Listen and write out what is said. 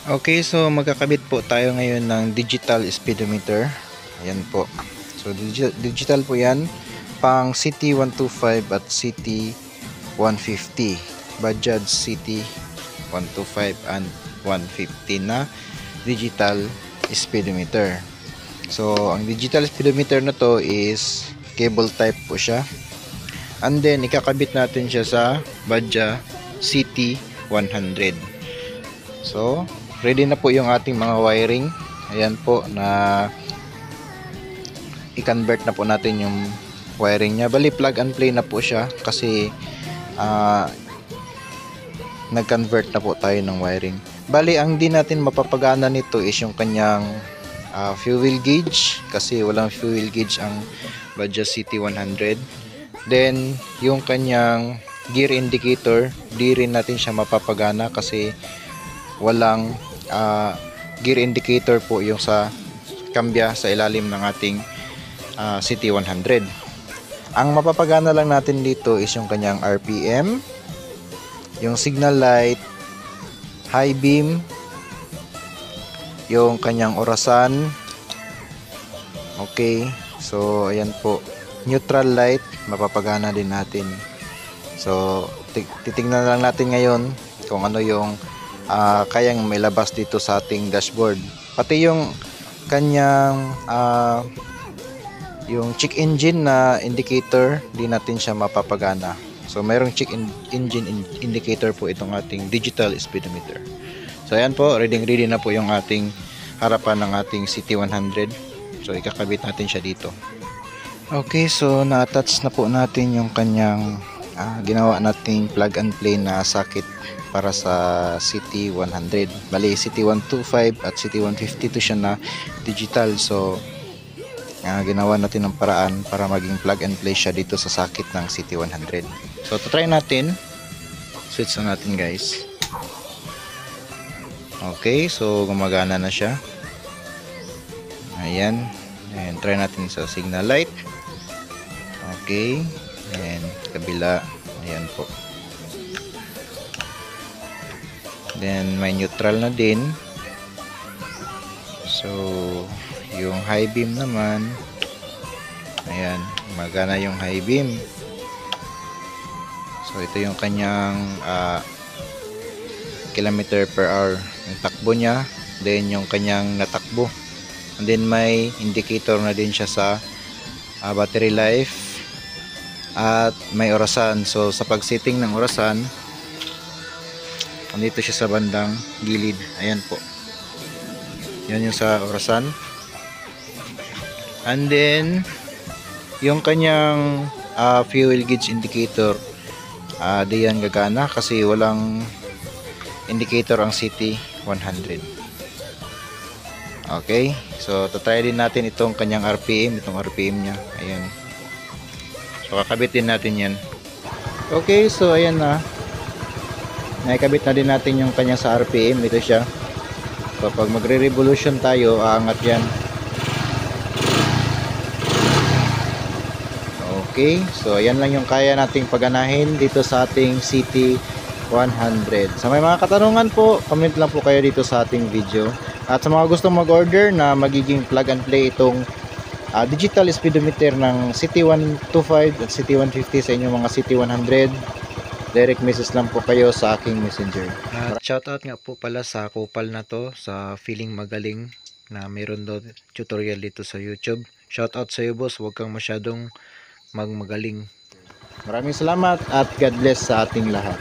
Okay, so magkakabit po tayo ngayon ng digital speedometer. Ayan po. So digital po 'yan, pang CT125 at CT150. Bajaj CT125 and 150 na digital speedometer. So ang digital speedometer na to is cable type po siya. And then ikakabit natin siya sa Bajaj CT100. So ready na po yung ating mga wiring. Ayan po, na i-convert na po natin yung wiring nya. Bali plug and play na po siya kasi nag-convert na po tayo ng wiring. Bali ang di natin mapapagana nito is yung kanyang fuel gauge, kasi walang fuel gauge ang Bajaj CT100. Then yung kanyang gear indicator, di rin natin siya mapapagana kasi walang gear indicator po yung sa kambya sa ilalim ng ating CT100. Ang mapapagana lang natin dito is yung kanyang RPM, yung signal light, high beam, yung kanyang orasan. Okay, so ayan po, neutral light mapapagana din natin. So titingnan lang natin ngayon kung ano yung kayang may labas dito sa ating dashboard. Pati yung kanyang yung check engine na indicator, di natin siya mapapagana. So mayroong check engine indicator po itong ating digital speedometer. So ayan po, ready na po yung ating harapan ng ating CT100. So ikakabit natin siya dito. Okay, so na-attach na po natin yung kanyang ginawa nating plug and play na socket para sa CT100. Bali CT125 at CT150 to siya na digital. So ginawa natin ng paraan para maging plug and play siya dito sa socket ng CT100. So try natin. Switch na natin, guys. Okay, so gumagana na siya. Ayan. And try natin sa signal light. Okay. And kabila. Ayan po. Then may neutral na din. So yung high beam naman, ayan, magana yung high beam. So ito yung kanyang kilometer per hour yung takbo niya, then yung kanyang natakbo, and then may indicator na din siya sa battery life at may orasan. So sa pag-setting ng orasan, andito siya sa bandang gilid. Ayan po, yan yung sa orasan. And then yung kanyang fuel gauge indicator, di yan gagana kasi walang indicator ang CT100. Okay, so tatry din natin itong kanyang RPM, itong RPM nya. Ayan, so kakabit din natin yan. Okay, so ayan na, nakikabit na din natin yung kanyang sa RPM. Ito siya. So pag magre-revolution tayo, aangat yan. Okay, so ayan lang yung kaya nating paganahin dito sa ating CT100. Sa may mga katanungan po, comment lang po kayo dito sa ating video. At sa mga gustong mag-order na magiging plug and play itong digital speedometer ng CT125 at CT150 sa inyong mga CT100, direct message lang po kayo sa aking messenger. At shoutout nga po pala sa kupal na to, sa Feeling Magaling, na mayroon daw tutorial dito sa YouTube. Shoutout sa iyo, boss. Huwag kang masyadong magmagaling. Maraming salamat at God bless sa ating lahat.